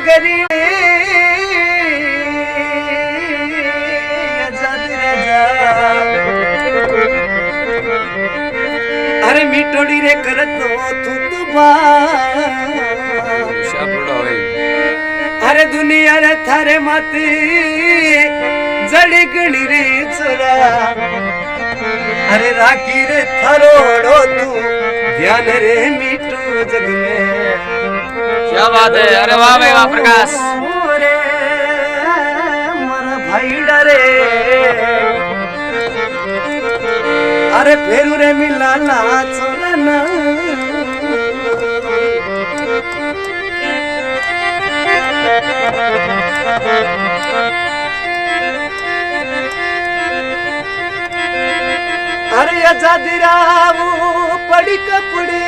गरीब अरे मिठोडी रे करतो तू अरे दुनिया रे थारे माती जडी गणी रे चोरा अरे राखी रे थरोड़ो तू ध्यान रे मिठू जग में क्या बात है। अरे वाह भाई वाह प्रकाश रे मरा भाई डरे अरे फेरू रे मिला ना चोरना अरे आजादी राव पड़ी कपड़ी